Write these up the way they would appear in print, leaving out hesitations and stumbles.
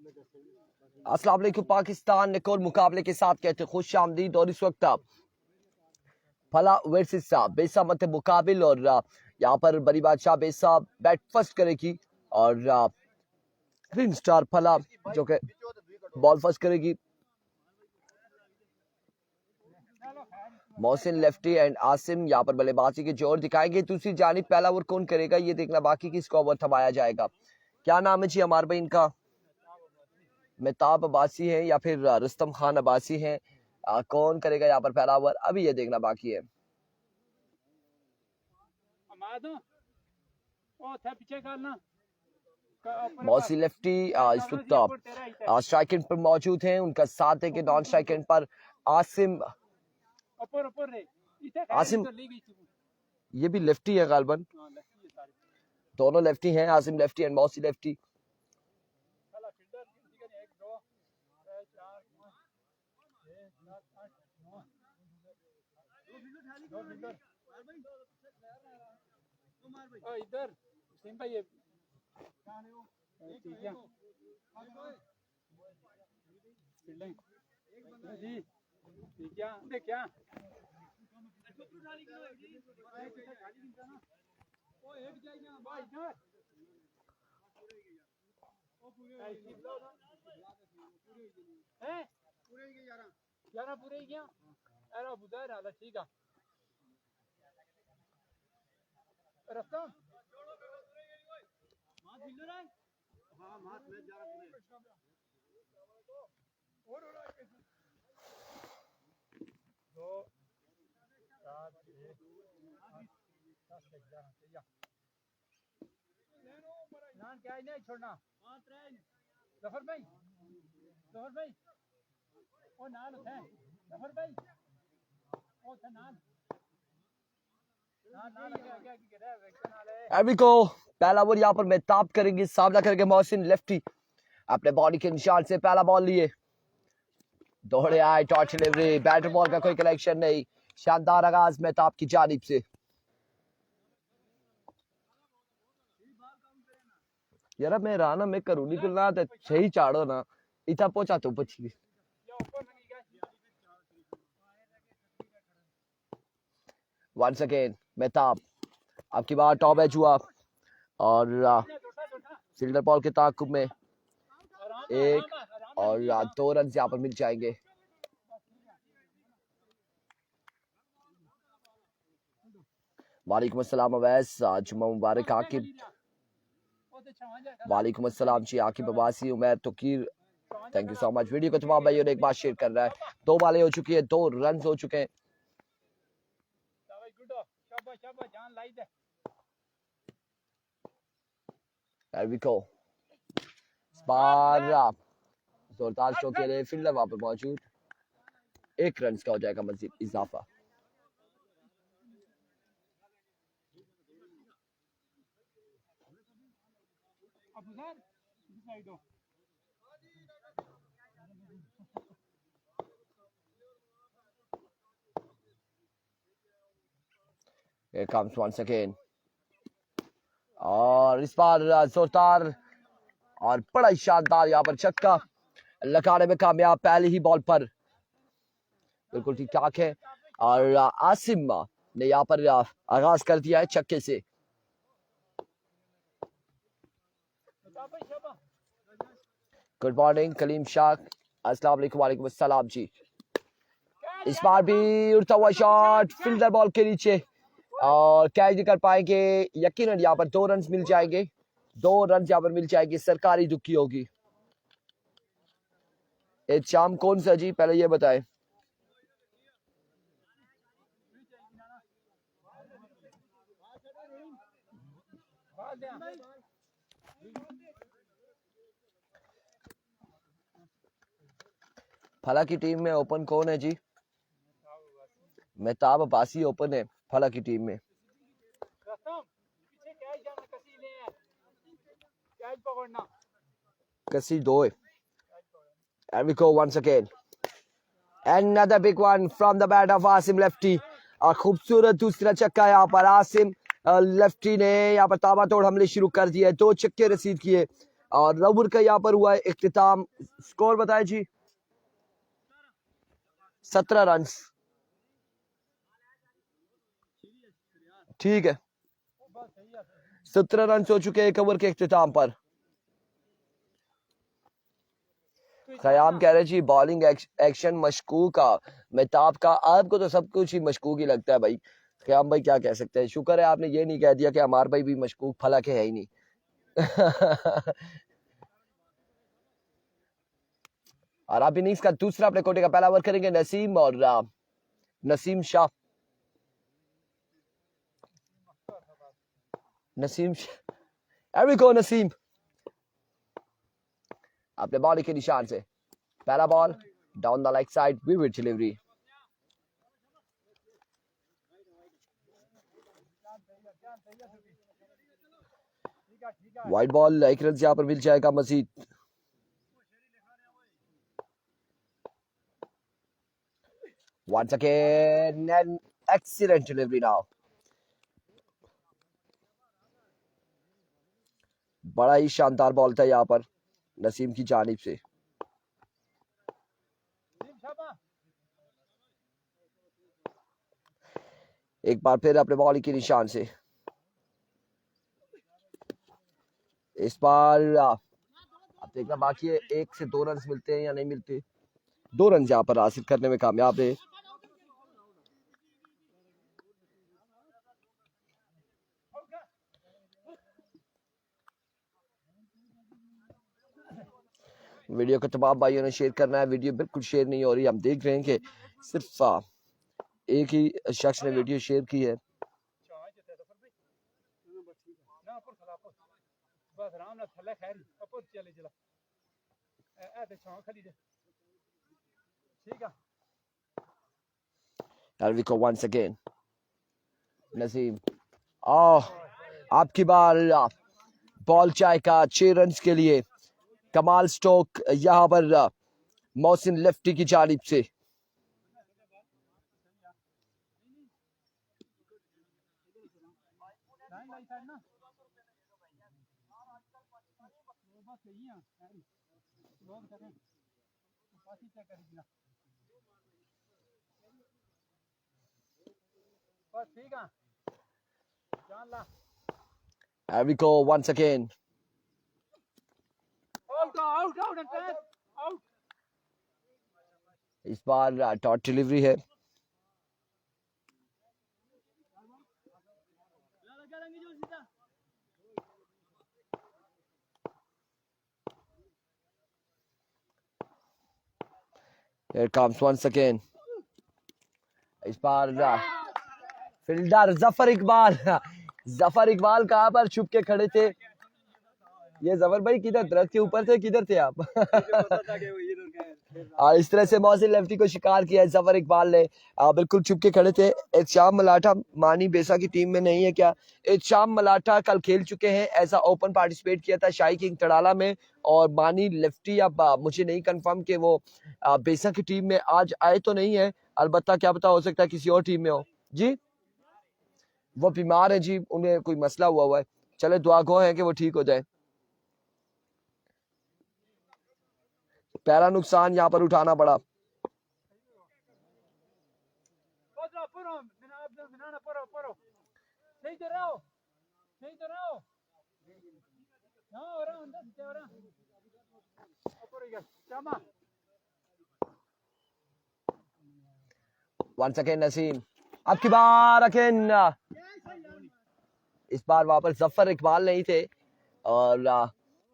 अस्सलाम वालेकुम पाकिस्तान एक और मुकाबले के साथ कहते खुश आमदीद। और इस वक्त फला वर्सेस बेसा मत मुकाबिल और यहाँ पर बड़ी बादशाह बेसा बैट फर्स्ट करेगी और ग्रीन स्टार फला जो कि बॉल फर्स्ट करेगी। मोहसिन लेफ्टी एंड आसिम यहाँ पर बल्लेबाजी के जोर दिखाएंगे। दूसरी जानिब पहला ओवर कौन करेगा ये देखना बाकी, किसको ओवर थमाया जाएगा। क्या नाम है जी अमार भाई इनका? मेहताब अब्बासी है या फिर रुस्तम खान अब्बासी है? कौन करेगा यहाँ पर पहला ओवर, अभी ये देखना बाकी है। मौसी लेफ्टी इस वक्त स्ट्राइक एंड पर मौजूद हैं, उनका साथ है कि नॉन स्ट्राइक एंड पर आसिम ये भी लेफ्टी है गालबन, दोनों लेफ्टी हैं, आसिम लेफ्टी एंड मौसी लेफ्टी। इधर भाई जी क्या क्या पूरे गया अरे बुधा रहा ठीक है रास्ता क्या नहीं छोड़ना जफर भाई ओ नाल है जफर भाई ओ नाल को पहला ओवर यहाँ पर मेहताब करेंगे, सामना करेंगे मोहसिन लेफ्टी अपने बॉडी के निशान से पहला बॉल लिए दौड़े आए, टॉर्च डिलीवरी, बैटर बॉल का कोई कलेक्शन नहीं, शानदार आगाज मेहताब की जानिब से। यार मैं राना मैं करूँ निकलना तो सही चाड़ो ना इतना पहुंचा तो पची वंस अगेन मेहताब आपकी बार टॉप एज हुआ और फील्डर बॉल के ताकुब में एक और 2 रन यहाँ पर मिल जाएंगे। वालेकुम अस्सलाम अवैस, जुम्मा मुबारक आकिब। वालेकुम अस्सलाम जी Aqib Abbasi, Umair Tauqeer, thank you so much. Video को तमाम भाइयों ने एक बार शेयर कर रहा है। 2 बालें हो चुकी है, 2 रन हो चुके हैं। There we go. जोरदार शो के लिए फील्डर वहां पर मौजूद, 1 रन का हो जाएगा मजीद इजाफा। Here comes once again. और इस बार जोरदार और बड़ा ही शानदार यहाँ पर छक्का लगाने में कामयाब, पहली ही बॉल पर बिल्कुल ठीक ठाक है। और आसिम ने यहाँ पर आगाज कर दिया है छक्के से। गुड मॉर्निंग कलीम शाह, अस्सलाम वालेकुम। वालेकुम अस्सलाम जी। इस बार भी उड़ता हुआ शॉट फील्डर बॉल के नीचे और कैच नहीं कर पाएंगे। यकीनन यहाँ पर 2 रन मिल जाएंगे, 2 रन यहाँ पर मिल जाएंगे, सरकारी दुखी होगी। एक शाम कौन सा जी पहले ये बताएं। फला की टीम में ओपन कौन है जी? मेहताब अब्बासी ओपन है फला की टीम में। कसी 2 है। And we go once again. Another big one from the bat of Asim Lefty. और खूबसूरत दूसरा छक्का यहाँ पर आसिम लेफ्टी ने यहाँ पर ताबड़तोड़ हमले शुरू कर दिए, 2 छक्के रसीद किए और ओवर का यहाँ पर हुआ है इख्तिताम। स्कोर बताए जी 17 रन। ठीक है, 17 रन हो चुके हैं एक ओवर के इख्तिताम पर। खयाम कह रहे जी बॉलिंग एक्शन मशकूक का मेहताब का। आपको तो सब कुछ ही मशकूक ही लगता है भाई। खयाम भाई क्या कह सकते हैं, शुक्र है आपने ये नहीं कह दिया कि हमारे भाई भी मशकूक फला के है ही नहीं। और आप इनिंग्स का दूसरा अपने कोटे का पहला ओवर करेंगे नसीम और नसीम शाह। नसीम एरिको नसीम अपने बॉल के निशान से पहला ball down the leg side, vivid delivery. Wide ball, एक रन यहाँ पर मिल जाएगा मजीद। Once again, an excellent delivery now. बड़ा ही शानदार बॉल था यहाँ पर नसीम की जानिब से। एक बार फिर अपने बॉल के निशान से। इस बार अब देखना बाकी है 1 से 2 रन मिलते हैं या नहीं मिलते। 2 रन यहाँ पर हासिल करने में कामयाब है। वीडियो को तमाम भाइयों ने शेयर करना है। वीडियो बिल्कुल शेयर नहीं हो रही, हम देख रहे हैं कि सिर्फ एक ही शख्स ने वीडियो शेयर की है। Alvico once again. नसीम आपकी बार बॉल चाय का 6 रन के लिए। कमाल स्टोक यहाँ पर मोहसिन लेफ्टी की जानिब से। Alvico once again. इस बार डॉट डिलीवरी है। Here comes once again. इस बार फील्डर जफर इकबाल। जफर इकबाल कहाँ पर छुप के खड़े थे? ये जफर भाई किधर, दरख्त के ऊपर थे, किधर थे आप? और इस तरह से मोहसिन लेफ्टी को शिकार किया जफर इकबाल ने। बिल्कुल छुप के खड़े थे। इत्शाम मलाठा मानी बेसा की टीम में नहीं है क्या? इत्शाम मलाठा कल खेल चुके हैं, ऐसा ओपन पार्टिसिपेट किया था शाही किंग तड़ाला में। और मानी लेफ्टी अब मुझे नहीं कंफर्म कि वो बेसा की टीम में आज आए तो नहीं है, अलबत्ता क्या पता हो सकता है किसी और टीम में हो जी। वो बीमार है जी, उन्हें कोई मसला हुआ है। चले दुआ गो है कि वो ठीक हो जाए। पहला नुकसान यहाँ पर उठाना पड़ा। Once again नसीम, अब की बार अगेन। इस बार वापस जफर इकबाल नहीं थे और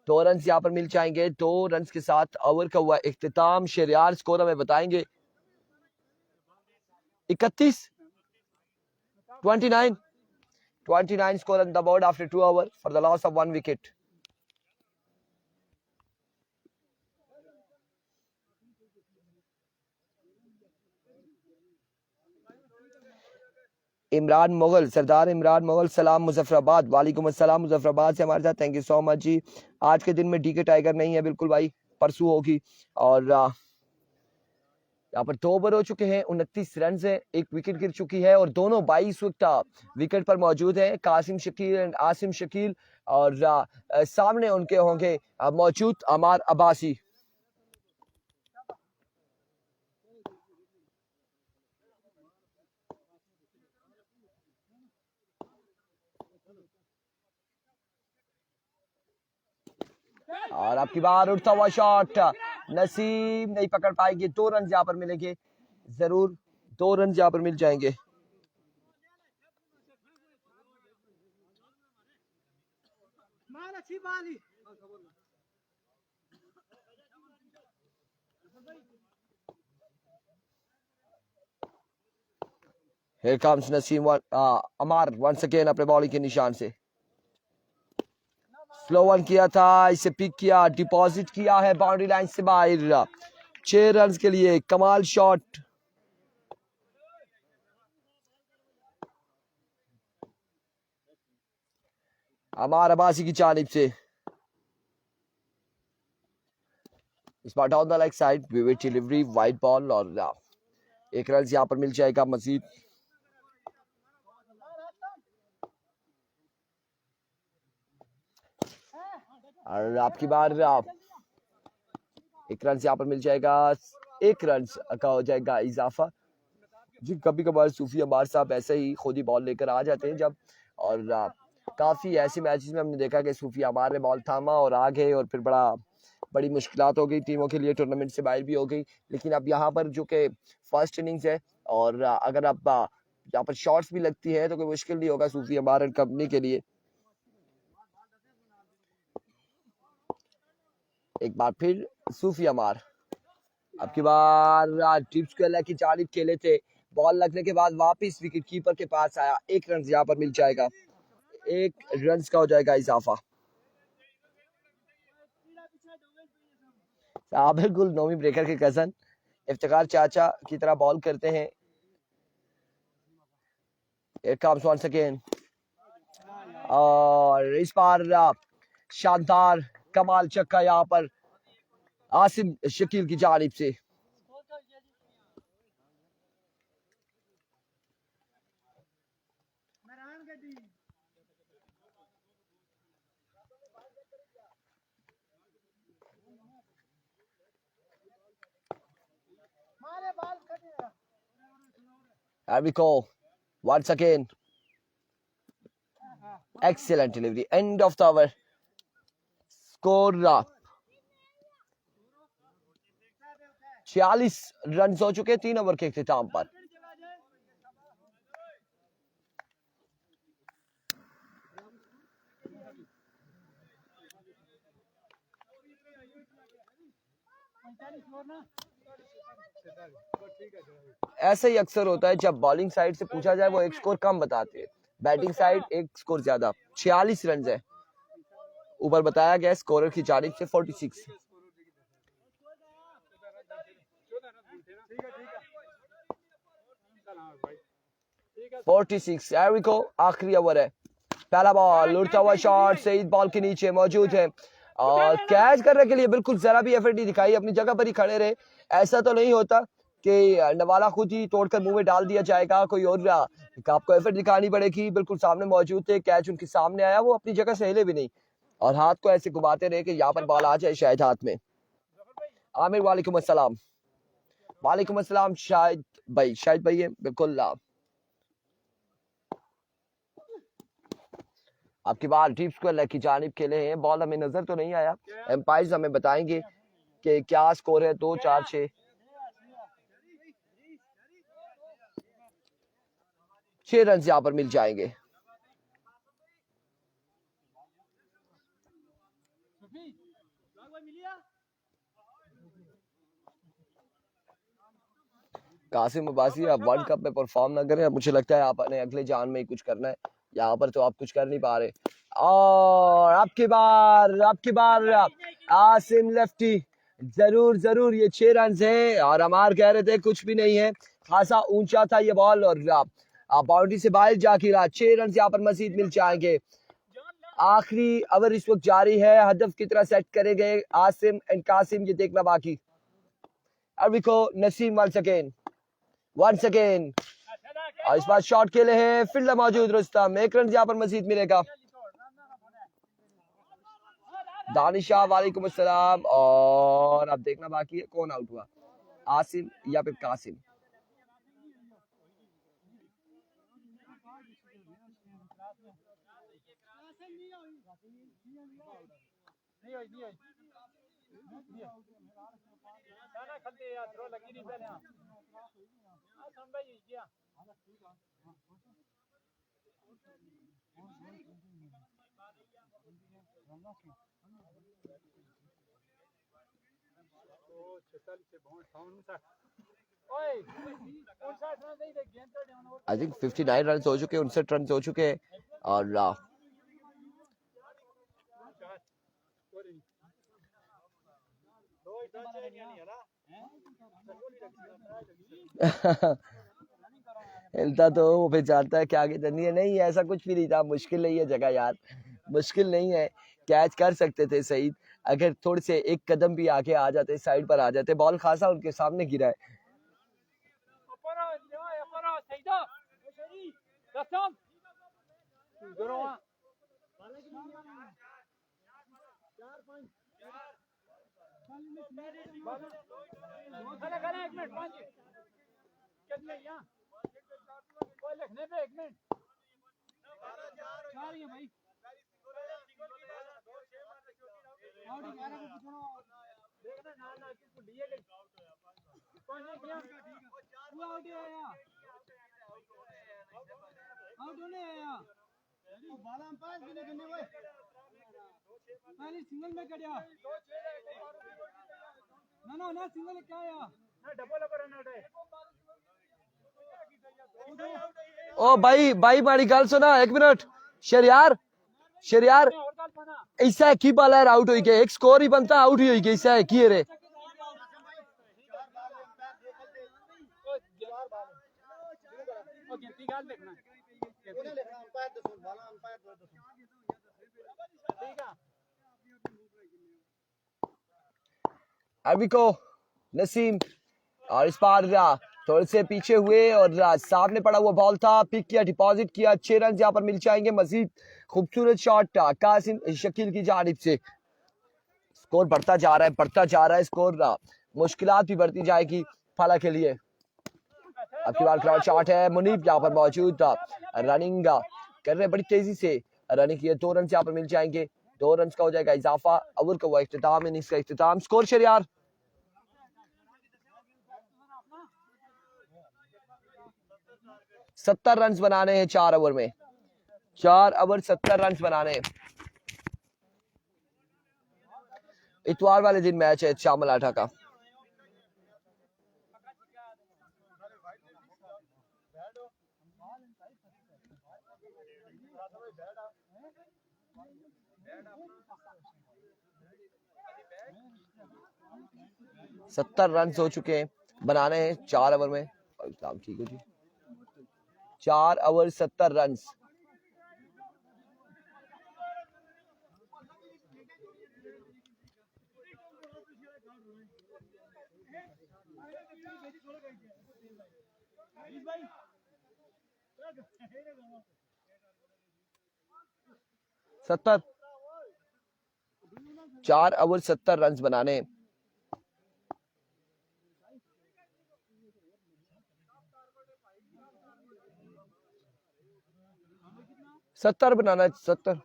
2 रन यहाँ पर मिल जाएंगे। 2 रन के साथ ओवर का हुआ इख्तिताम। शहरयार स्कोर हमें बताएंगे 29 score on the board after 2 overs for the loss of 1 wicket. Imran Mughal, सरदार इमरान मुगल, सलाम मुजफ्फराबाद। वालेकुम अस्सलाम मुजफ्फराबाद से हमारे साथ, थैंक यू सो मच जी। आज के दिन में डीके टाइगर नहीं है बिल्कुल भाई, परसों होगी। और यहाँ पर 2 ओवर हो चुके हैं, 29 रन है, 1 विकेट गिर चुकी है और दोनों 22 वक्त विकेट पर मौजूद है। कासिम शकील एंड आसिम शकील और सामने उनके होंगे मौजूद अमार अब्बासी। और आपकी बार उठता हुआ शॉट, नसीम नहीं पकड़ पाएंगे। 2 रन यहाँ पर मिलेंगे, जरूर 2 रन यहाँ पर मिल जाएंगे। Here comes Naseem अमार once again अपने बॉलिंग के निशान से। स्लो वन किया था, इसे पिक किया, डिपॉजिट किया है बाउंड्री लाइन से बाहर। 6 रन के लिए कमाल शॉट। अमार अब्बासी की जानिब से इस बार down the leg side, vivid delivery, wide ball और 1 रन यहाँ पर मिल जाएगा मजीद। और आपकी बार 1 रन यहाँ पर मिल जाएगा, 1 रन का हो जाएगा इजाफा। जी कभी कभार सूफी अमार साहब ऐसे ही खुद ही बॉल लेकर आ जाते हैं जब, और काफी ऐसे मैचेस में हमने देखा कि सूफी अमार ने बॉल थामा और आ गए और फिर बड़ी मुश्किलात हो गई टीमों के लिए, टूर्नामेंट से बाहर भी हो गई। लेकिन अब यहाँ पर जो कि फर्स्ट इनिंग्स है और अगर अब यहाँ पर शॉट्स भी लगती है तो कोई मुश्किल नहीं होगा सूफी अमार एंड कंपनी के लिए। एक बार फिर सूफी अमार, अब की बार टिप्स को की जानिब खेले थे, बॉल लगने के बाद वापस विकेट कीपर के पास आया। 1 रन यहाँ पर मिल जाएगा, 1 रन का हो जाएगा इजाफा। बिल्कुल नोमी ब्रेकर के कजन इफ्तिकार चाचा की तरह बॉल करते हैं। It comes once again, और इस बार शानदार कमाल चक्का यहाँ पर आसिम शकील की जानिब से। Here we go once again, excellent delivery, end of the over, score 46 run हो चुके 3 ओवर के इख्तिताम पर। ऐसे ही अक्सर होता है जब बॉलिंग साइड से पूछा जाए वो एक स्कोर कम बताते हैं, बैटिंग साइड एक स्कोर ज्यादा। 46 रन है ऊपर बताया गया स्कोरर की जानिब से 46। आखिरी ओवर है, पहला बॉल, उड़ता हुआ शॉट, सईद बॉल के नीचे मौजूद है और कैच करने के लिए बिल्कुल जरा भी एफर्ट नहीं दिखाई, अपनी जगह पर ही खड़े रहे। ऐसा तो नहीं होता कि नवाला खुद ही तोड़कर मुंह में डाल दिया जाएगा, कोई और आपको एफर्ट दिखानी पड़ेगी। बिल्कुल सामने मौजूद थे, कैच उनके सामने आया, वो अपनी जगह से हिले भी नहीं और हाथ को ऐसे घुमाते रहे कि यहाँ पर बॉल आ जाए शायद हाथ में। आमिर वालेकुम अस्सलाम। वालेकुम अस्सलाम शाहिद भाई, शाहिद भाई है बिल्कुल। आपकी बार टीप्स को की जानिब खेले हैं, बॉल हमें नजर तो नहीं आया, एम्पायर्स हमें बताएंगे कि क्या स्कोर है। 2 4 6 6 रन यहाँ पर मिल जाएंगे। कासिम अब्बासी आप वर्ल्ड कप में परफॉर्म ना करें, मुझे लगता है आपने अगले जान में ही कुछ करना है, यहाँ पर तो आप कुछ कर नहीं पा रहे। और आपकी बार आसिम लेफ्टी, जरूर ये 6 रन है और अमार कह रहे थे कुछ भी नहीं है, खासा ऊंचा था ये बॉल और बाउंड्री से बाहर जाके 6 रन यहाँ पर मजीद मिल जाएंगे। आखिरी ओवर इस वक्त जारी है, हदफ की तरह सेट करेंगे आसिम एंड कासिम, ये देखना बाकी। अभी को नसीम once again और इस बार शॉट खेले हैं, फील्डर मौजूद रुस्तम, 1 रन यहाँ पर मजीद मिलेगा। दानिशा वालेकुम अस्सलाम। और अब देखना बाकी है कौन आउट हुआ, आसिम या फिर कासिम। नहीं होई ना खलते यार थ्रो लगी नहीं पहले हां संभाई गया ओ 46 से 59 ओए 59 रन नहीं दे गेंद तो डाउन और आई थिंक 59 रन हो चुके हैं, 59 रन हो चुके हैं। और हिलता तो वो पहचानता है क्या आगे करनी है। नहीं ऐसा कुछ भी नहीं था, मुश्किल नहीं है जगह यार, मुश्किल नहीं है, कैच कर सकते थे सईद। अगर थोड़े से एक कदम भी आगे आ जाते, साइड पर आ जाते, बॉल खासा उनके सामने गिरा है। एक मिनट 5 कितने यहां कोई लिखने पे 1 मिनट 4 ही है भाई आउट 11 को पूछो देखना ना ना किसको दिए गए 5 है क्या वो आउट है यार आउट होने है यार वो बाला अंपायर भी नहीं करने हुए पहले सिंगल में कटिया ना ना सिंगल क्या है ना डबल पर रन आउट है ओ भाई भाई मारी गल सुना, एक मिनट। शरियार शरियार ऐसा की बाला आउट हुई गए, एक स्कोर ही बनता आउट ही हुई गई, ऐसा की रे अभी को नसीम। और इस बार थोड़े से पीछे हुए और सामने पड़ा हुआ बॉल था, पिक किया, डिपॉजिट किया, 6 रन यहाँ पर मिल जाएंगे मजीद। खूबसूरत शॉट कासिम शकील की जानिब से। स्कोर बढ़ता जा रहा है, बढ़ता जा रहा है स्कोर, मुश्किलात भी बढ़ती जाएगी फला के लिए। अब की बार क्राउड शॉट है, मुनीब यहाँ पर मौजूद, रनिंग कर रहे बड़ी तेजी से, रनिंग किए, 2 रन यहाँ पर मिल जाएंगे, 2 रन का हो जाएगा इजाफा। ओवर का हुआ इख्तिताम, इनिंग्स का इख्तिताम। स्कोर शरियार 70 रन बनाने हैं 4 ओवर में, 4 ओवर 70 रन बनाने हैं। इतवार वाले दिन मैच है शामल आठा का। सत्तर रन हो चुके हैं, बनाने हैं 4 ओवर में। ठीक है जी, 4 ओवर 70 रन। सत्तर 4 ओवर 70 रन बनाने, 70 बनाना है, 70।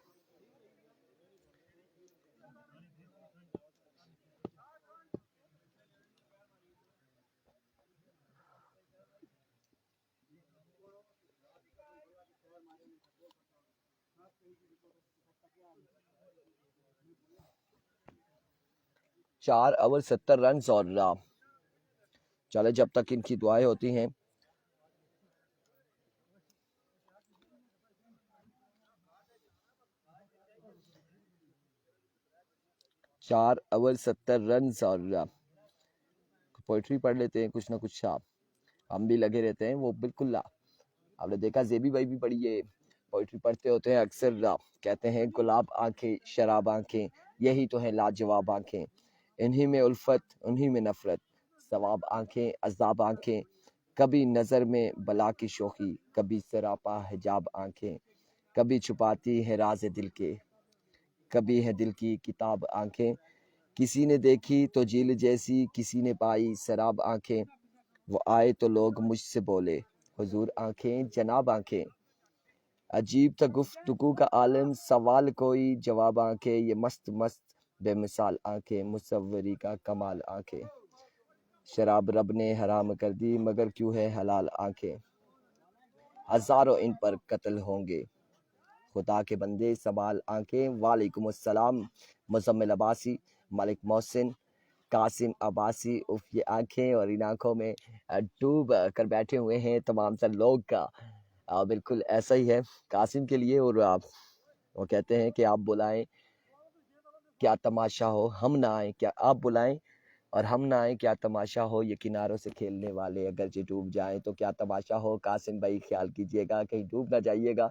चार ओवर 70 रन और चले जब तक इनकी दुआएं होती हैं। चार ओवर 70 रन और पोइट्री पढ़ लेते हैं कुछ ना कुछ, हम भी लगे रहते हैं वो बिल्कुल। आपने देखा जेबी भाई भी पढ़ी है, पोइट्री पढ़ते होते हैं अक्सर। कहते हैं गुलाब आंखें शराब आंखें, यही तो है लाजवाब आंखें, इन्हीं में उल्फत उन्हीं में नफरत, सवाब आंखें अजाब आंखें, कभी नजर में बला की शोखी, कभी सरापा हिजाब आंखें, कभी छुपाती है राज दिल के, कभी है दिल की किताब आंखें, किसी ने देखी तो झील जैसी, किसी ने पाई शराब आंखें, वो आए तो लोग मुझसे बोले हुजूर आंखें जनाब आंखें, अजीब था गुफ्तगू का आलम, सवाल कोई जवाब आंखें, ये मस्त मस्त बेमिसाल आंखें, मुसव्वरी का कमाल आंखें, शराब रब ने हराम कर दी मगर क्यों है हलाल आंखें, हजारों इन पर कत्ल होंगे खुदा के बंदे संभाल आंखें। वालेकुम अस्सलाम मुजम्मिल अब्बासी, मलिक मोहसिन, कासिम अब्बासी। उफ ये आंखें और इन आंखों में डूब कर बैठे हुए हैं तमाम सर लोग का। बिल्कुल ऐसा ही है कासिम के लिए। और वो कहते हैं कि आप बुलाएं क्या तमाशा हो, हम ना आए क्या आप बुलाएं और हम ना आए क्या तमाशा हो, ये किनारों से खेलने वाले अगर जे डूब जाएं तो क्या तमाशा हो। कासिम भाई ख्याल कीजिएगा कहीं डूब ना जाइएगा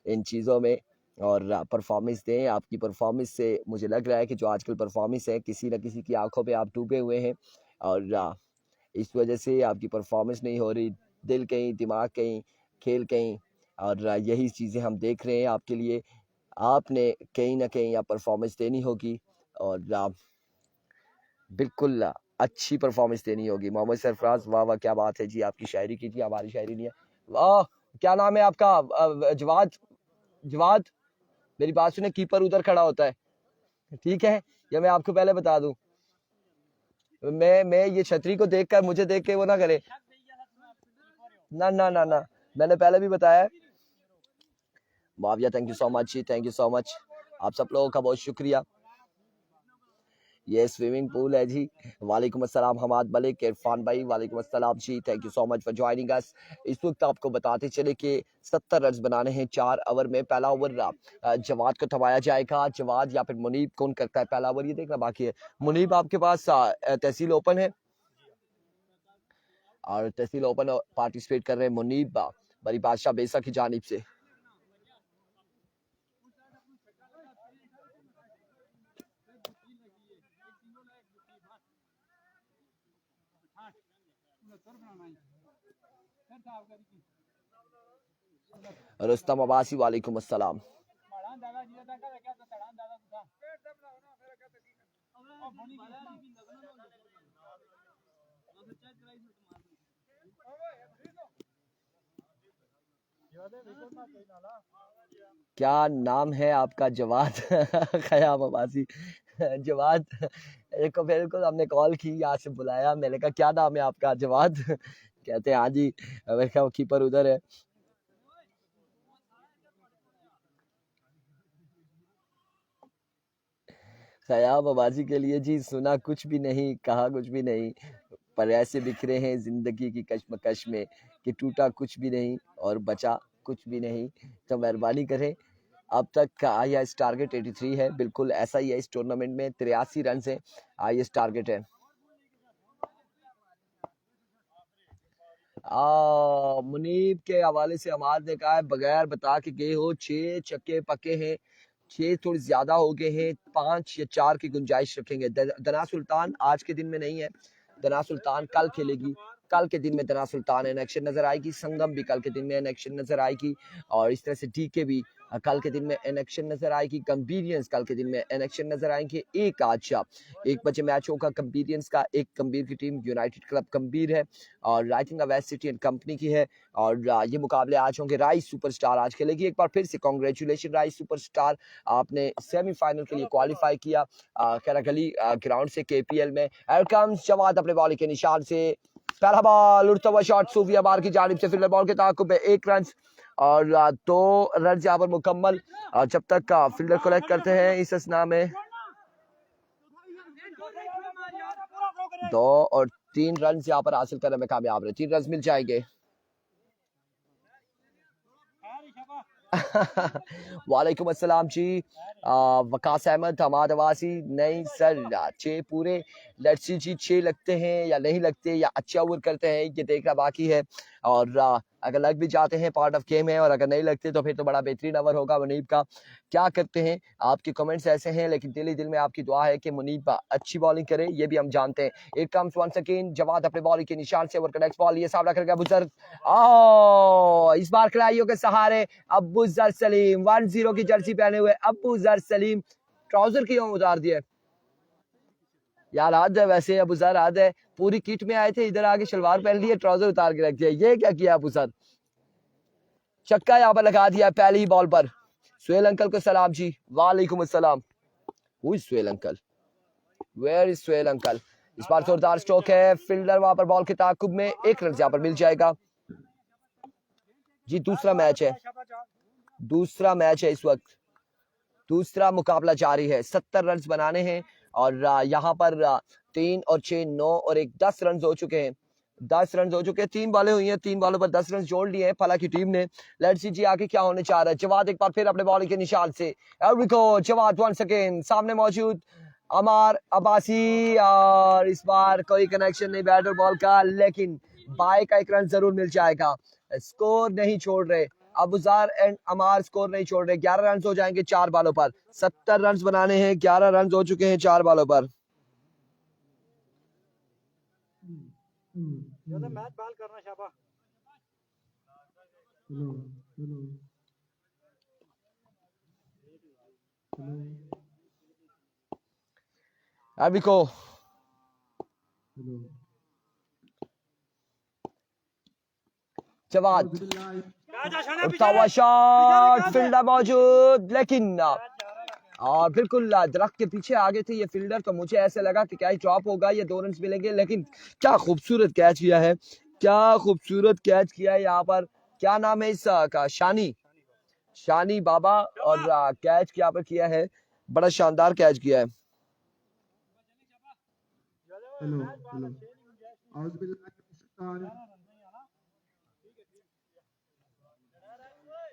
इन चीज़ों में और परफॉर्मेंस दें। आपकी परफॉर्मेंस से मुझे लग रहा है कि जो आजकल परफॉर्मेंस है किसी न किसी की आंखों पे आप डूबे हुए हैं और इस वजह से आपकी परफॉर्मेंस नहीं हो रही, दिल कहीं दिमाग कहीं खेल कहीं, और यही चीज़ें हम देख रहे हैं आपके लिए। आपने कहीं ना कहीं आप परफॉर्मेंस देनी होगी और बिल्कुल अच्छी परफॉर्मेंस देनी होगी। मोहम्मद सरफराज वाह वाह क्या बात है जी, आपकी शायरी कीजिए, हमारी शायरी नहीं है। वाह क्या नाम है आपका? जवाद। जवाद मेरी बात सुने, कीपर उधर खड़ा होता है ठीक है, या मैं आपको पहले बता दूं। मैं ये छतरी को देखकर मुझे देख के वो ना करे, ना ना ना ना, मैंने पहले भी बताया है। Mavia thank you so much जी, थैंक यू सो मच, आप सब लोगों का बहुत शुक्रिया। ये स्विमिंग पूल है जी। वालेकुम अस्सलाम हमाद मलिक, इरफान भाई वालेकुम अस्सलाम जी, thank you so much for joining us. इस वक्त आपको बताते चले कि 70 रन बनाने हैं 4 ओवर में। पहला ओवर जवाद को थमाया जाएगा, जवाद या फिर मुनीब कौन करता है पहला ओवर ये देखना बाकी है। मुनीब आपके पास तहसील ओपन है और तहसील ओपन पार्टिसिपेट कर रहे हैं मुनीब बड़ी बादशाह बेसा की जानिब से। रुस्तम अब्बासी वालेकुम अस्सलाम। क्या नाम है आपका? जवाद खयाम अब्बासी जवाद एक बिल्कुल हमने कॉल की, यहाँ से बुलाया, मैंने कहा क्या नाम है आपका? जवाद कहते हैं हाँ जी, मैंने कहा कीपर उधर है। खयाम अब्बासी के लिए जी, सुना कुछ भी नहीं कहा कुछ भी नहीं, पर ऐसे बिखरे हैं जिंदगी की कश्मकश में कि टूटा कुछ भी नहीं और बचा कुछ भी नहीं। तो मेहरबानी करें, अब तक का आईएएस टारगेट 83 है, बिल्कुल ऐसा ही है इस टूर्नामेंट में, 83 रन से आईएएस टारगेट है। मुनीब के हवाले से हमारे ने कहा है बगैर बता के गए हो 6 छक्के पक्के हैं, 6 थोड़ी ज्यादा हो गए हैं, 5 या 4 की गुंजाइश रखेंगे। दना सुल्तान आज के दिन में नहीं है, दना सुल्तान कल खेलेगी, कल के दिन में दना सुल्तान इन एक्शन नजर आएगी, संगम भी कल के दिन में इन एक्शन नजर आएगी और इस तरह से डीके भी कल के दिन में इन एक्शन नजर आएगी, कंबीरियंस कल के दिन में इन एक्शन नजर आएंगे। एक आज 1 बजे मैच होगा कंबीरियंस का, एक कंबीर की टीम यूनाइटेड क्लब कंबीर है और writing west city and company की है और ये मुकाबले आज होंगे। राइस सुपरस्टार आज खेलेगी। एक बार फिर से कांग्रेचुलेशन राइस सुपरस्टार, आपने सेमीफाइनल के लिए क्वालिफाई किया कैरागली ग्राउंड से केपीएल में। कम्स जवाद अपने बॉल के निशान से, पहला बॉल उड़ता हुआ शॉट सूफिया बार की जानिब से, फील्डर बॉल के ताकुब में 1 रन और 2 रन यहाँ पर मुकम्मल जब तक फील्डर कलेक्ट करते हैं इस असना में 2 और 3 रन यहाँ पर हासिल करने में कामयाब रहे, 3 रन मिल जाएंगे। वालेकुम अस्सलाम जी, वकास अहमद हमाद अवासी, नहीं सर 6 पूरे, लेट्स सी जी 6 लगते हैं या नहीं लगते या अच्छा ओवर करते हैं ये देखना बाकी है और अगर लग भी जाते हैं पार्ट ऑफ गेम है और अगर नहीं लगते तो फिर तो बड़ा बेहतरीन ओवर होगा मुनीब का। क्या करते हैं आपके कमेंट्स ऐसे हैं लेकिन दिल ही दिल में आपकी दुआ है कि मुनीब अच्छी बॉलिंग करे, ये भी हम जानते हैं। It comes once again, Jawad अपने बॉलिंग के निशान से, ओवर का नेक्स्ट बॉल ये सामना करेगा बुजुर्ग, इस बार खिलाड़ियों के सहारे अब्बू जर सलीम, 1-0 की जर्सी पहने हुए अब्बू जर सलीम ट्राउजर क्यों उतार दिया यार? हद है वैसे अबू सर, हद है। पूरी किट में आए थे, इधर आके शलवार पहन लिए, ट्राउजर उतार के रख दिया। ये क्या किया अबू सर? चक्का यहाँ पर लगा दिया पहली ही बॉल पर। सुहेल अंकल को सलाम जी। वालेकुम अस्सलाम। Who is Suhail uncle? Where is Suhail uncle? इस बार जोरदार स्ट्रोक है, फील्डर वहां पर बॉल के ताकुब में, 1 रन यहाँ पर मिल जाएगा जी। दूसरा मैच है, दूसरा मैच है इस वक्त, दूसरा मुकाबला जारी है। 70 रन बनाने हैं और यहाँ पर 3 और 6 9 और 1 10 रन हो चुके हैं। 10 रन हो चुके हैं, 3 बॉलें हुई हैं, 3 बॉलों पर 10 रन जोड़ लिए हैं फला की टीम ने। लेट्स सी जी आगे क्या होने चाह रहा है। जवाद एक बार फिर अपने बॉलिंग के निशान से, जवाद वंस अगेन सामने मौजूद अमार अब्बासी, और इस बार कोई कनेक्शन नहीं बैट और बॉल का, लेकिन बाय का 1 रन जरूर मिल जाएगा। स्कोर नहीं छोड़ रहे अबूजार एंड अमार, स्कोर नहीं छोड़ रहे। 11 रन हो जाएंगे 4 बॉलों पर। 70 रन बनाने हैं, 11 रन हो चुके हैं 4 बॉलों पर। मैच बाल करना शाबा। अबिको जवाद, उठता हुआ शॉट, फील्डर मौजूद, लेकिन और बिल्कुल दरख्त के पीछे आगे थे ये फील्डर, तो मुझे ऐसे लगा कि क्या ड्रॉप होगा, ये 2 रन मिलेंगे, लेकिन क्या खूबसूरत कैच किया है, क्या खूबसूरत कैच किया है यहाँ पर। क्या नाम है इसका? शानी, शानी बाबा, और कैच यहाँ पर किया है, बड़ा शानदार कैच किया है।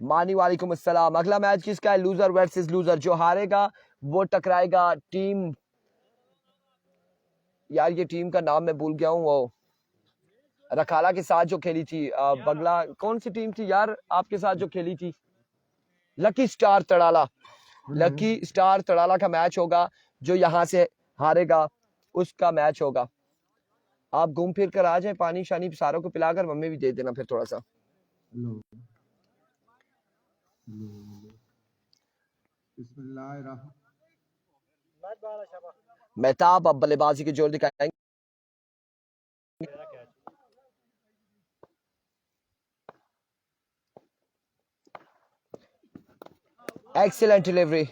मानी वालेकुम अस्सलाम। अगला मैच किसका है? Loser versus loser. जो हारेगा वो टकराएगा टीम, यार ये टीम का नाम मैं भूल गया हूँ, वो रखाला के साथ जो खेली थी, बगला कौन सी टीम थी यार आपके साथ जो खेली थी? लकी स्टार तड़ाला, लकी स्टार तड़ाला का मैच होगा। जो यहाँ से हारेगा उसका मैच होगा। आप घूम फिर कर आ जाए, पानी शानी सारों को पिलाकर, मम्मी भी दे देना फिर थोड़ा सा। मेहताब अब बल्लेबाजी के जोर दिखाएंगे। एक्सीलेंट डिलीवरी,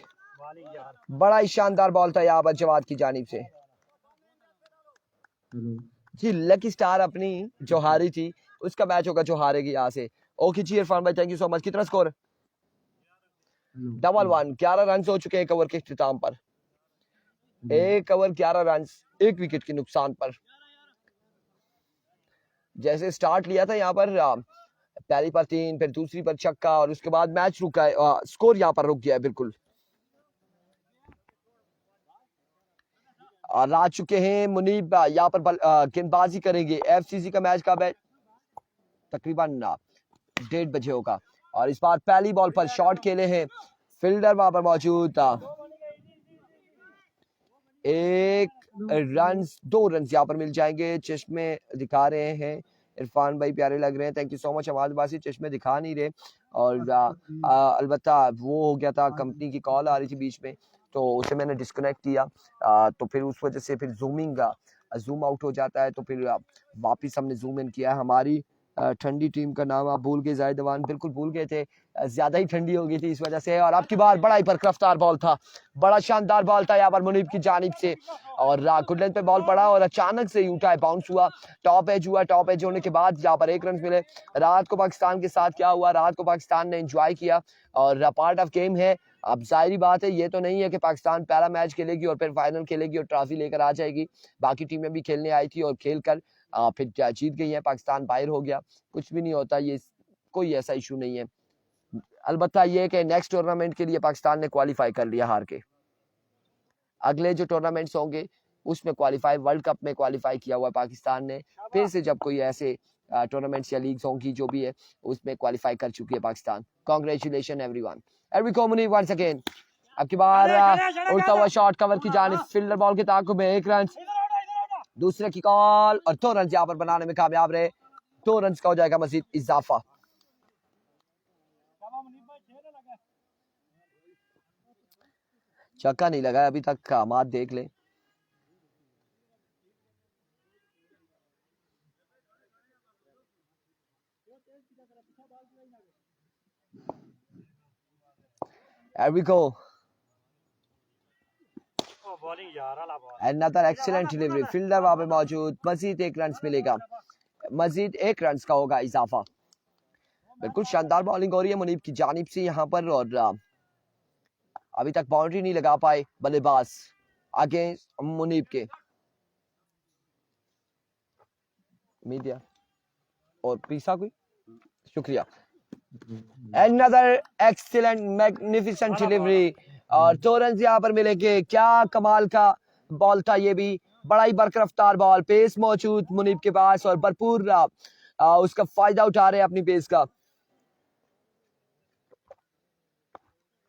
बड़ा ही शानदार बॉल था यहाँ पर जवाद की जानिब से जी। लकी स्टार अपनी जो हारी थी उसका मैच होगा, जो हारेगी यहाँ से। ओके जी इरफान भाई, थैंक यू सो मच। कितना स्कोर? 1-1। 11 रन हो चुके हैं एक ओवर के इख्तिताम पर। 1 ओवर 11 रन, 1 विकेट के नुकसान पर। जैसे स्टार्ट लिया था यहाँ पर, पहली पर 3, फिर दूसरी पर छक्का, और उसके बाद मैच रुका है, स्कोर यहाँ पर रुक गया है बिल्कुल। और आ चुके हैं मुनीब यहाँ पर गेंदबाजी करेंगे। एफसीसी का मैच कब है? तकरीबन 1:30 बजे होगा। और इस बार पहली बॉल पर शॉट खेले हैं, फील्डर वहां पर मौजूद था। 1 रन, 2 रन यहाँ पर मिल जाएंगे। चश्मे दिखा रहे हैं इरफान भाई, प्यारे लग रहे हैं, थैंक यू सो मच। आवाज बासी, चश्मे दिखा नहीं रहे, और अलबत्ता वो हो गया था, कंपनी की कॉल आ रही थी बीच में, तो उसे मैंने डिस्कनेक्ट किया, तो फिर उस वजह से फिर जूम आउट हो जाता है, तो फिर वापस हमने जूम इन किया। हमारी ठंडी टीम का नाम आप भूल गए, जायदवान, बिल्कुल भूल गए थे, ज्यादा ही ठंडी हो गई थी इस वजह से। और आपकी बार बड़ा ही बरकरफ्तार बॉल था, बड़ा शानदार बॉल था यहाँ पर मुनीब की जानिब से, और गुड लेंथ पे बॉल पड़ा और अचानक से ही उठा, बाउंस हुआ, टॉप एज हुआ। टॉप एज होने के बाद यहाँ पर 1 रन मिले। रात को पाकिस्तान के साथ क्या हुआ, रात को पाकिस्तान ने एंजॉय किया, और पार्ट ऑफ गेम है। अब जाहिर बात है, ये तो नहीं है कि पाकिस्तान पहला मैच खेलेगी और फिर फाइनल खेलेगी और ट्रॉफी लेकर आ जाएगी। बाकी टीमें भी खेलने आई थी और खेल कर फिर जीत गई है, पाकिस्तान बाहर हो गया, कुछ भी नहीं होता, ये कोई ऐसा इशू नहीं है। अलबत्ता ये कि नेक्स्ट टूर्नामेंट के लिए पाकिस्तान ने क्वालिफाई कर लिया हार के। अगले जो टूर्नामेंट्स होंगे उसमें क्वालिफाई, वर्ल्ड कप में क्वालिफाई किया हुआ पाकिस्तान ने, फिर से जब कोई ऐसे टूर्नामेंट्स या लीग्स होंगी जो भी है उसमें क्वालिफाई कर चुकी है पाकिस्तान। कांग्रेचुलेशन एवरीवन, एवरी कॉमनी वंस अगेन। अब की बार उड़ता हुआ शॉट कवर की जानिब, फील्डर बॉल के ताकुब में 1 रन, दूसरे की कॉल, और 2 रन यहाँ पर बनाने में कामयाब रहे। 2 रन का हो जाएगा मजीद इजाफा। छक्का नहीं लगा अभी तक, मात देख ले। Here we go. बॉलिंग यार वाला ball. Another excellent delivery. Fielder वहां पे मौजूद, मजीद 1 रन मिलेगा, मजीद 1 रन का होगा इजाफा। बिल्कुल शानदार बॉलिंग हो रही है मुनीब की जानिब से यहाँ पर, और अभी तक बाउंड्री नहीं लगा पाए बल्लेबाज आगे मुनीब के। मीडिया और पीसा कोई, शुक्रिया। Another excellent magnificent delivery, और 2 रन यहाँ पर मिलेंगे। क्या कमाल का बॉल था ये भी, बड़ा ही बरकरफ्तार बॉल, पेस मौजूद मुनीब के पास और भरपूर उसका फायदा उठा रहे हैं अपनी पेस का।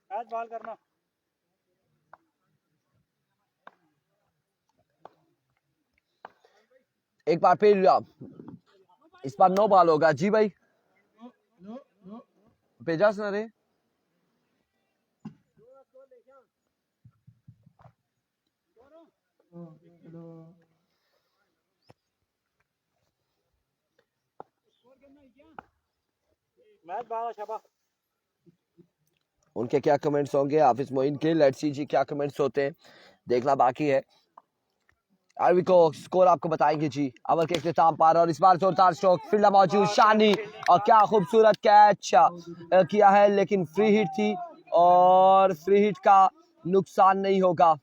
आज बॉल करना। एक बार फिर इस बार 9 बॉल होगा। जी भाई भेजा सुना रे। मैच बाला शाबा। उनके क्या कमेंट्स होंगे हाफिज मोइन के, लेट्स सी जी क्या कमेंट्स होते हैं, देखना बाकी है। आरवी को स्कोर आपको बताएंगे जी ओवर के इख्तिताम पर, और इस बार जोरदार स्ट्रोक, फील्डर मौजूद शानी, और क्या खूबसूरत कैच किया है, लेकिन फ्री हिट थी और फ्री हिट का नुकसान नहीं होगा।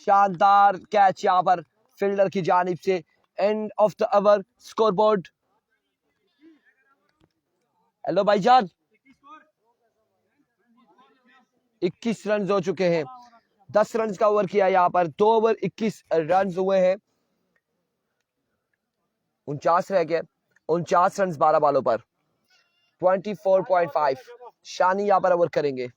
शानदार कैच यहाँ पर फील्डर की जानिब से। End of the over scoreboard. Hello भाईजान, 21 रन हो चुके हैं, 10 रन का ओवर किया यहाँ पर, 2 ओवर 21 रन हुए हैं, 49 रह गए, 49 रन 12 बालों पर, 24.5। शानी यहाँ पर ओवर करेंगे।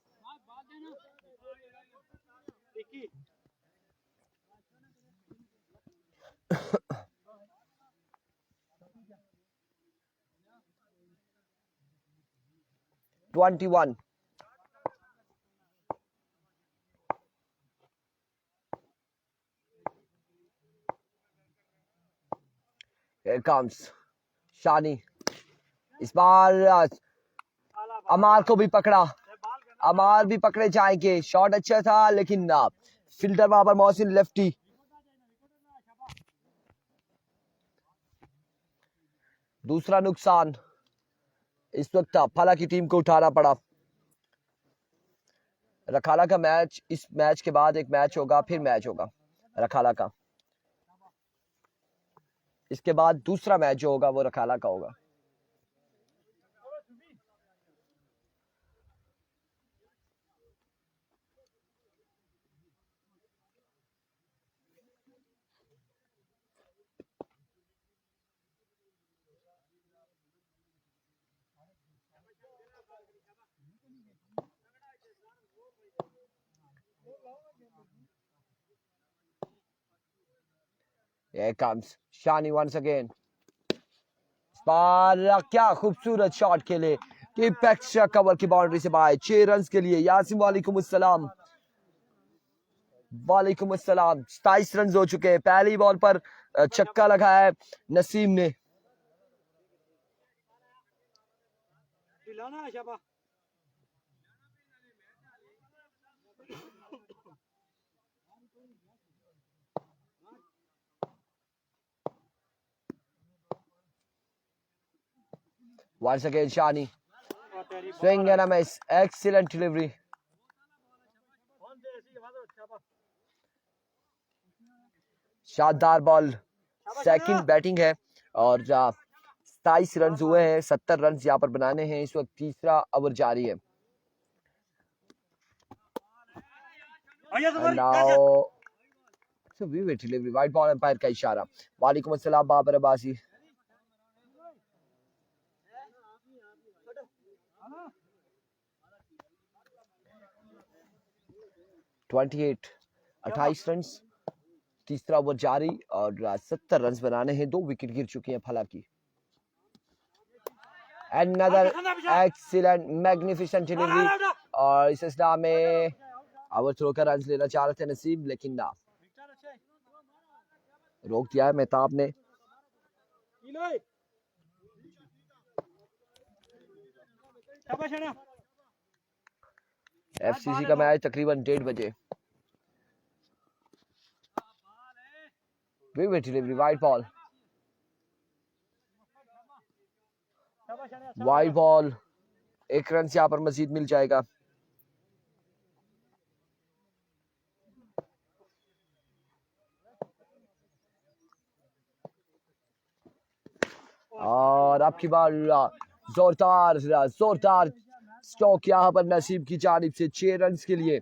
Here comes शानी, इस बार अमार को भी पकड़ा, अमार भी पकड़े जाएंगे। शॉट अच्छा था लेकिन फील्डर वहां पर मोहसिन लेफ्टी। दूसरा नुकसान इस वक्त फला की टीम को उठाना पड़ा। रखाला का मैच, इस मैच के बाद एक मैच होगा, फिर मैच होगा रखाला का, इसके बाद दूसरा मैच जो होगा वो रखाला का होगा। Here comes Shani once again। इस बार क्या खूबसूरत शॉट खेले कि एक्स्ट्रा कवर की बाउंड्री से बाहर, 6 रन के लिए। यासिम वालेकुम अस्सलाम, वालेकुम अस्सलाम। 27 रन हो चुके हैं। पहली बॉल पर छक्का लगाया है नसीम ने। दिलाना शाबा। Once again Shani, swing and a miss, excellent delivery। शानदार बॉल, सेकंड बैटिंग है, और 27 रन हुए हैं, 70 रन यहाँ पर बनाने हैं। इस वक्त तीसरा ओवर जारी है। Now delivery, wide ball umpire का इशारा। वालेकुम अस्सलाम बाबर अब्बासी। ट्वेंटी 28 रन, तीसरा ओवर जारी, और 70 रन बनाने हैं। 2 विकेट गिर चुकी हैं फला की। Another excellent magnificent delivery, और इस असना में ओवर थ्रो कर रन लेना चाह रहे थे नसीब, लेकिन ना, रोक दिया है मेहताब ने। एफसीसी का मैच तकरीबन 1:30 बजे। Wicket delivery, wide ball, wide ball, 1 run से यहाँ पर मजीद मिल जाएगा। और आपकी बार जोरदार जोरदार स्ट्रोक यहाँ पर नसीब की जानिब से 6 रन के लिए।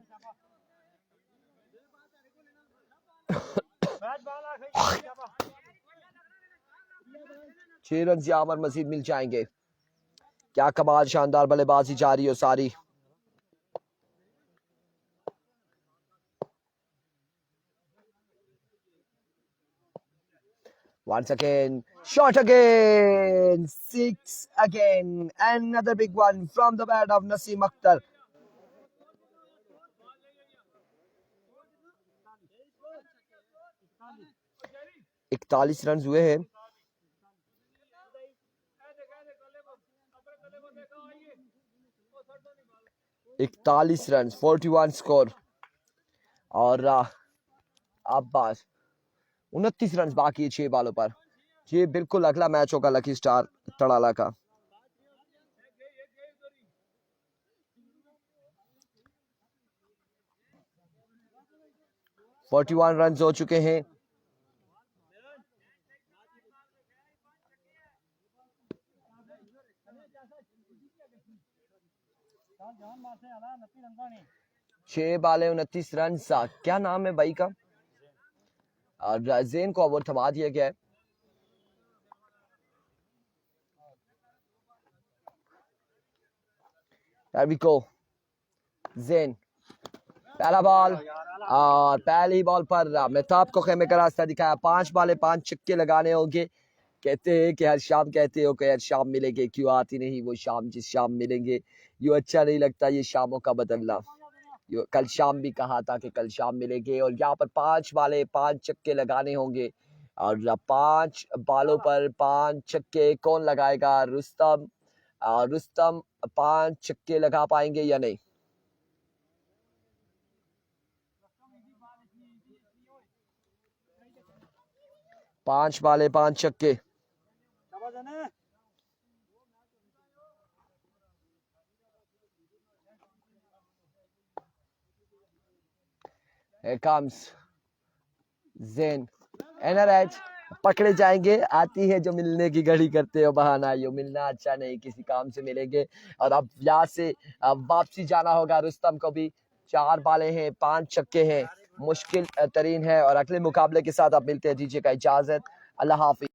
छह रन यहाँ पर मजीद मिल जाएंगे। क्या कमाल, शानदार बल्लेबाजी जारी हो सारी। Once again, shot again, 6 again, another big one from the bat of Naseem Akhtar. इकतालीस रन हुए हैं। इकतालीस रन, 41 स्कोर। और अब 29 रन बाकी है 6 बॉलों पर। ये बिल्कुल अगला मैच होगा लकी स्टार तड़ाला का। (41 रन हो चुके हैं। छह बाले 29 रन। क्या नाम है भाई का? और ज़ेन को ओवर थमा दिया गया है। There we go. ज़ेन पहला बॉल, और पहली बॉल पर मेहताब को खेमे का रास्ता दिखाया। 5 बाले 5 छक्के लगाने होंगे। कहते हैं कि हर शाम कहते हो कि हर शाम मिलेंगे, क्यों आती नहीं वो शाम जिस शाम मिलेंगे। यूँ अच्छा नहीं लगता ये शामों का बदलना। कल शाम भी कहा था कि कल शाम मिलेंगे, और यहाँ पर 5 बाले 5 छक्के लगाने होंगे। और 5 बालों पर 5 छक्के कौन लगाएगा? रुस्तम। रुस्तम 5 छक्के लगा पाएंगे या नहीं? पांच बाले 5 छक्के। Here comes ज़ेन, एनआरएच पकड़े जाएंगे। आती है जो मिलने की घड़ी करते हो बहाना, यो मिलना अच्छा नहीं, किसी काम से मिलेंगे। और अब यहाँ से वापसी जाना होगा रुस्तम को भी। 4 बाले हैं 5 छक्के हैं, मुश्किल तरीन है। और अगले मुकाबले के साथ आप मिलते हैं, दीजिएगा इजाजत, अल्लाह हाफिज।